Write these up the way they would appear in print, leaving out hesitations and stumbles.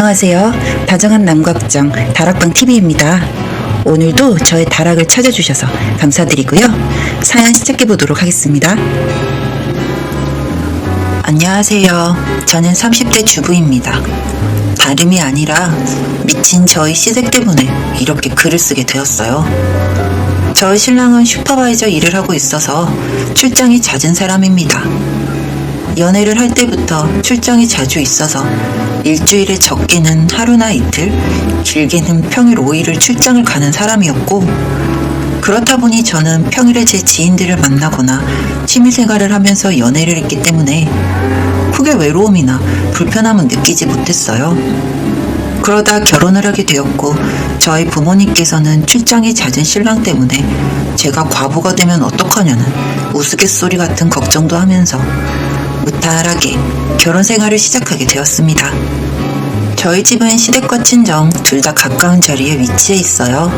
안녕하세요. 다정한 남과정 다락방TV입니다. 오늘도 저의 다락을 찾아주셔서 감사드리고요. 사연 시작해보도록 하겠습니다. 안녕하세요. 저는 30대 주부입니다. 다름이 아니라 미친 저희 시댁 때문에 이렇게 글을 쓰게 되었어요. 저희 신랑은 슈퍼바이저 일을 하고 있어서 출장이 잦은 사람입니다. 연애를 할 때부터 출장이 자주 있어서 일주일에 적게는 하루나 이틀, 길게는 평일 5일을 출장을 가는 사람이었고, 그렇다 보니 저는 평일에 제 지인들을 만나거나 취미생활을 하면서 연애를 했기 때문에 크게 외로움이나 불편함은 느끼지 못했어요. 그러다 결혼을 하게 되었고, 저희 부모님께서는 출장이 잦은 신랑 때문에 제가 과부가 되면 어떡하냐는 우스갯소리 같은 걱정도 하면서 무탈하게 결혼 생활을 시작하게 되었습니다. 저희 집은 시댁과 친정 둘 다 가까운 자리에 위치해 있어요.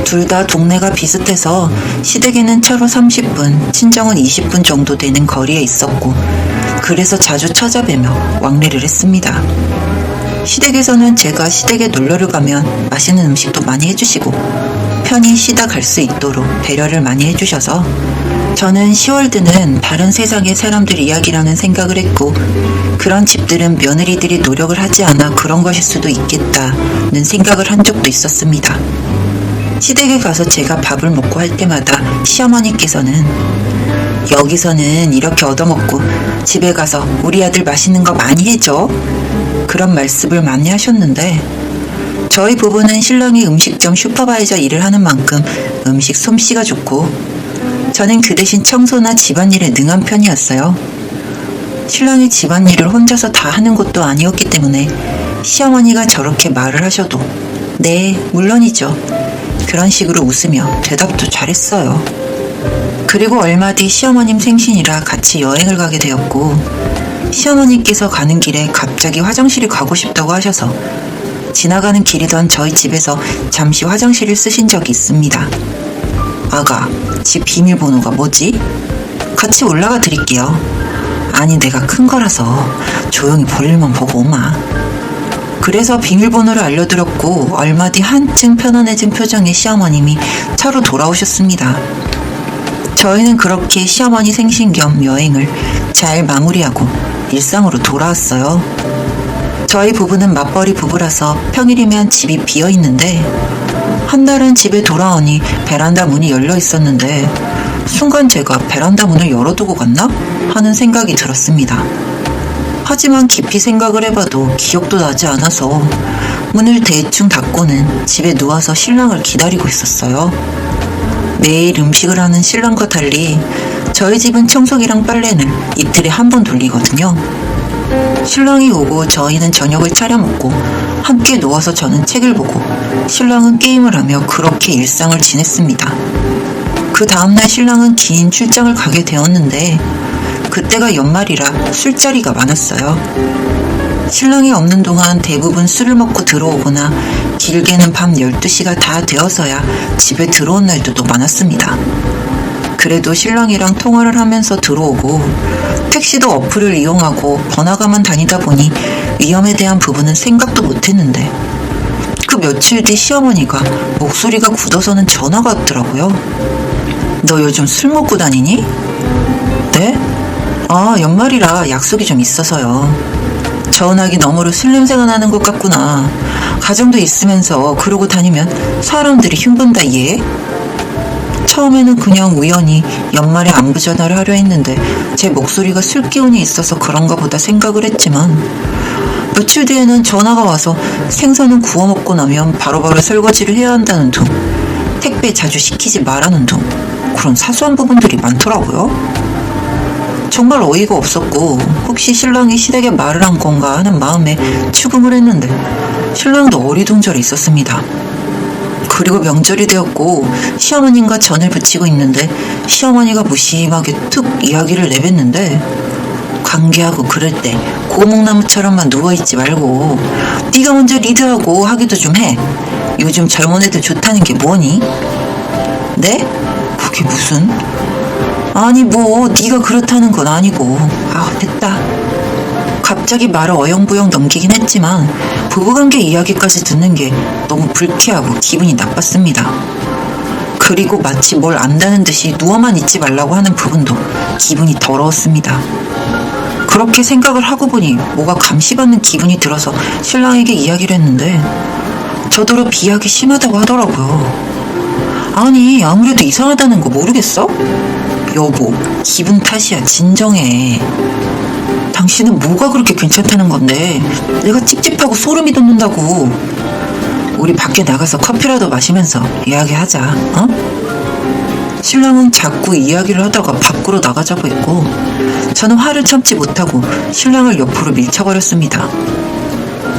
둘 다 동네가 비슷해서 시댁에는 차로 30분, 친정은 20분 정도 되는 거리에 있었고, 그래서 자주 찾아뵈며 왕래를 했습니다. 시댁에서는 제가 시댁에 놀러를 가면 맛있는 음식도 많이 해주시고 편히 쉬다 갈 수 있도록 배려를 많이 해주셔서 저는 10월드는 다른 세상의 사람들 이야기라는 생각을 했고, 그런 집들은 며느리들이 노력을 하지 않아 그런 것일 수도 있겠다는 생각을 한 적도 있었습니다. 시댁에 가서 제가 밥을 먹고 할 때마다 시어머니께서는 여기서는 이렇게 얻어먹고 집에 가서 우리 아들 맛있는 거 많이 해줘, 그런 말씀을 많이 하셨는데, 저희 부부는 신랑이 음식점 슈퍼바이저 일을 하는 만큼 음식 솜씨가 좋고, 저는 그 대신 청소나 집안일에 능한 편이었어요. 신랑이 집안일을 혼자서 다 하는 것도 아니었기 때문에 시어머니가 저렇게 말을 하셔도 네, 물론이죠, 그런 식으로 웃으며 대답도 잘했어요. 그리고 얼마 뒤 시어머님 생신이라 같이 여행을 가게 되었고, 시어머니께서 가는 길에 갑자기 화장실에 가고 싶다고 하셔서 지나가는 길이던 저희 집에서 잠시 화장실을 쓰신 적이 있습니다. 아가, 집 비밀번호가 뭐지? 같이 올라가 드릴게요. 아니, 내가 큰 거라서 조용히 볼일만 보고 오마. 그래서 비밀번호를 알려드렸고, 얼마 뒤 한층 편안해진 표정의 시어머님이 차로 돌아오셨습니다. 저희는 그렇게 시어머니 생신 겸 여행을 잘 마무리하고 일상으로 돌아왔어요. 저희 부부는 맞벌이 부부라서 평일이면 집이 비어있는데, 한 달은 집에 돌아오니 베란다 문이 열려 있었는데 순간 제가 베란다 문을 열어두고 갔나? 하는 생각이 들었습니다. 하지만 깊이 생각을 해봐도 기억도 나지 않아서 문을 대충 닫고는 집에 누워서 신랑을 기다리고 있었어요. 매일 음식을 하는 신랑과 달리 저희 집은 청소기랑 빨래는 이틀에 한 번 돌리거든요. 신랑이 오고 저희는 저녁을 차려 먹고 함께 누워서 저는 책을 보고 신랑은 게임을 하며 그렇게 일상을 지냈습니다. 그 다음날 신랑은 긴 출장을 가게 되었는데, 그때가 연말이라 술자리가 많았어요. 신랑이 없는 동안 대부분 술을 먹고 들어오거나 길게는 밤 12시가 다 되어서야 집에 들어온 날도 많았습니다. 그래도 신랑이랑 통화를 하면서 들어오고, 택시도 어플을 이용하고 번화가만 다니다 보니 위험에 대한 부분은 생각도 못했는데, 그 며칠 뒤 시어머니가 목소리가 굳어서는 전화가 왔더라고요. 너 요즘 술 먹고 다니니? 네? 아, 연말이라 약속이 좀 있어서요. 전화기 너머로 술 냄새가 나는 것 같구나. 가정도 있으면서 그러고 다니면 사람들이 흉본다 얘? 처음에는 그냥 우연히 연말에 안부 전화를 하려 했는데 제 목소리가 술 기운이 있어서 그런가 보다 생각을 했지만, 며칠 뒤에는 전화가 와서 생선은 구워 먹고 나면 바로바로 설거지를 해야 한다는 둥, 택배 자주 시키지 말라는 둥, 그런 사소한 부분들이 많더라고요. 정말 어이가 없었고, 혹시 신랑이 시댁에 말을 한 건가 하는 마음에 추궁을 했는데 신랑도 어리둥절해 있었습니다. 그리고 명절이 되었고 시어머님과 전을 부치고 있는데 시어머니가 무심하게 툭 이야기를 내뱉는데, 관계하고 그럴 때 고목나무처럼만 누워있지 말고 네가 먼저 리드하고 하기도 좀 해. 요즘 젊은 애들 좋다는 게 뭐니? 네? 그게 무슨? 아니 뭐 네가 그렇다는 건 아니고. 아, 됐다. 갑자기 말을 어영부영 넘기긴 했지만 부부관계 이야기까지 듣는 게 너무 불쾌하고 기분이 나빴습니다. 그리고 마치 뭘 안다는 듯이 누워만 있지 말라고 하는 부분도 기분이 더러웠습니다. 그렇게 생각을 하고 보니 뭐가 감시받는 기분이 들어서 신랑에게 이야기를 했는데 저더러 비하기 심하다고 하더라고요. 아니, 아무래도 이상하다는 거 모르겠어? 여보, 기분 탓이야. 진정해. 당신은 뭐가 그렇게 괜찮다는 건데 내가 찝찝하고 소름이 돋는다고. 우리 밖에 나가서 커피라도 마시면서 이야기하자. 어? 신랑은 자꾸 이야기를 하다가 밖으로 나가자고 했고 저는 화를 참지 못하고 신랑을 옆으로 밀쳐버렸습니다.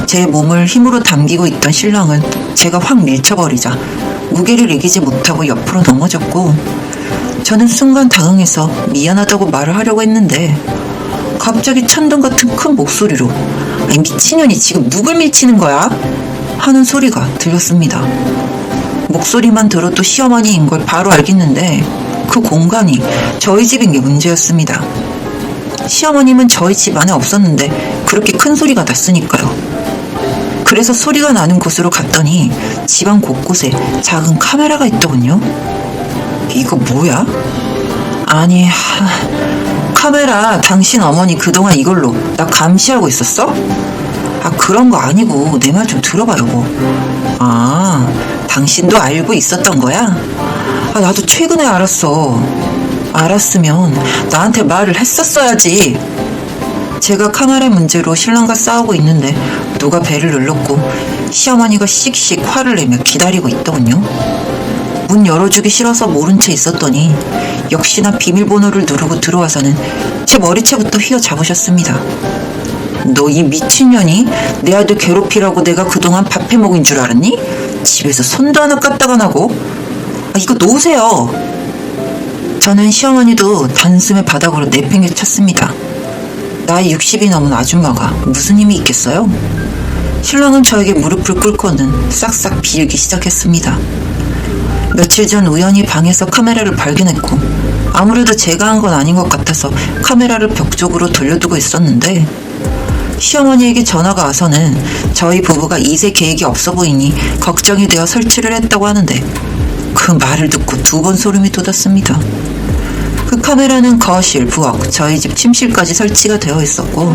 제 몸을 힘으로 당기고 있던 신랑은 제가 확 밀쳐버리자 무게를 이기지 못하고 옆으로 넘어졌고 저는 순간 당황해서 미안하다고 말을 하려고 했는데 갑자기 천둥 같은 큰 목소리로 아니, 미친년이 지금 누굴 밀치는 거야? 하는 소리가 들렸습니다. 목소리만 들어도 시어머니인 걸 바로 알겠는데 그 공간이 저희 집인 게 문제였습니다. 시어머님은 저희 집 안에 없었는데 그렇게 큰 소리가 났으니까요. 그래서 소리가 나는 곳으로 갔더니 집안 곳곳에 작은 카메라가 있더군요. 이거 뭐야? 아니, 카메라 당신 어머니 그동안 이걸로 나 감시하고 있었어? 아, 그런 거 아니고 내 말 좀 들어봐 여보. 아, 당신도 알고 있었던 거야? 아, 나도 최근에 알았어. 알았으면 나한테 말을 했었어야지. 제가 카메라 문제로 신랑과 싸우고 있는데 누가 벨을 눌렀고 시어머니가 씩씩 화를 내며 기다리고 있더군요. 문 열어주기 싫어서 모른 채 있었더니 역시나 비밀번호를 누르고 들어와서는 제 머리채부터 휘어잡으셨습니다. 너 이 미친년이 내 아들 괴롭히라고 내가 그동안 밥 해먹인 줄 알았니? 집에서 손도 하나 까딱 안 하고. 아, 이거 놓으세요. 저는 시어머니도 단숨에 바닥으로 내팽개쳤습니다. 나이 60이 넘은 아줌마가 무슨 힘이 있겠어요? 신랑은 저에게 무릎을 꿇고는 싹싹 비우기 시작했습니다. 며칠 전 우연히 방에서 카메라를 발견했고 아무래도 제가 한 건 아닌 것 같아서 카메라를 벽 쪽으로 돌려두고 있었는데 시어머니에게 전화가 와서는 저희 부부가 이세 계획이 없어 보이니 걱정이 되어 설치를 했다고 하는데 그 말을 듣고 두 번 소름이 돋았습니다. 그 카메라는 거실, 부엌, 저희 집 침실까지 설치가 되어 있었고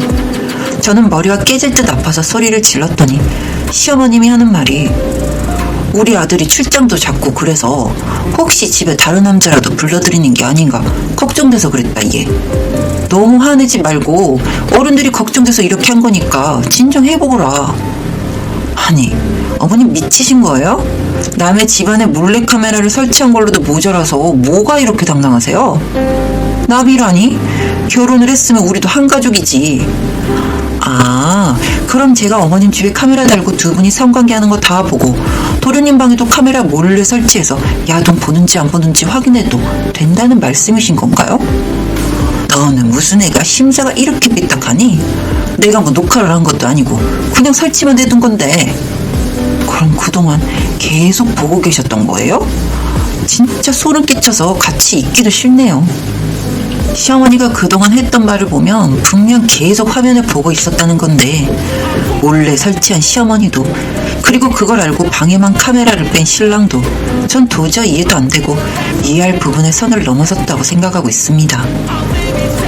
저는 머리가 깨질 듯 아파서 소리를 질렀더니 시어머님이 하는 말이 우리 아들이 출장도 잡고 그래서 혹시 집에 다른 남자라도 불러들이는 게 아닌가 걱정돼서 그랬다 얘. 너무 화내지 말고 어른들이 걱정돼서 이렇게 한 거니까 진정해보거라. 아니, 어머님 미치신 거예요? 남의 집안에 몰래카메라를 설치한 걸로도 모자라서 뭐가 이렇게 당당하세요? 남이라니? 결혼을 했으면 우리도 한 가족이지. 아, 그럼 제가 어머님 집에 카메라 달고 두 분이 성관계하는 거 다 보고 도련님 방에도 카메라 몰래 설치해서 야동 보는지 안 보는지 확인해도 된다는 말씀이신 건가요? 너는 무슨 애가 심사가 이렇게 삐딱하니? 내가 뭐 녹화를 한 것도 아니고 그냥 설치만 해둔 건데. 그럼 그동안 계속 보고 계셨던 거예요? 진짜 소름 끼쳐서 같이 있기도 싫네요. 시어머니가 그동안 했던 말을 보면 분명 계속 화면을 보고 있었다는 건데 몰래 설치한 시어머니도 그리고 그걸 알고 방에만 카메라를 뺀 신랑도 전 도저히 이해도 안 되고 이해할 부분의 선을 넘어섰다고 생각하고 있습니다.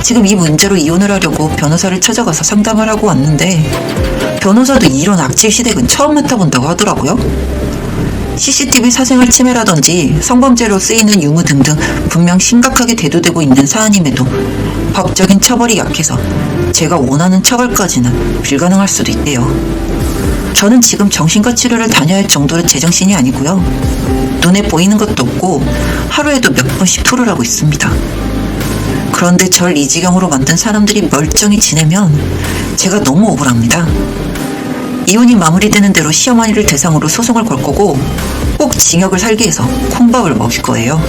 지금 이 문제로 이혼을 하려고 변호사를 찾아가서 상담을 하고 왔는데 변호사도 이런 악질 시댁은 처음 맡아본다고 하더라고요. CCTV 사생활 침해라든지 성범죄로 쓰이는 유무 등등 분명 심각하게 대두되고 있는 사안임에도 법적인 처벌이 약해서 제가 원하는 처벌까지는 불가능할 수도 있대요. 저는 지금 정신과 치료를 다녀야 할 정도의 제정신이 아니고요. 눈에 보이는 것도 없고 하루에도 몇 번씩 토를 하고 있습니다. 그런데 절 이 지경으로 만든 사람들이 멀쩡히 지내면 제가 너무 억울합니다. 이혼이 마무리되는 대로 시어머니를 대상으로 소송을 걸 거고 꼭 징역을 살게 해서 콩밥을 먹일 거예요.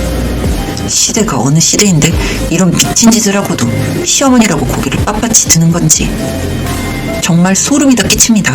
시대가 어느 시대인데 이런 미친 짓을 하고도 시어머니라고 고개를 빳빳이 드는 건지 정말 소름이 다 끼칩니다.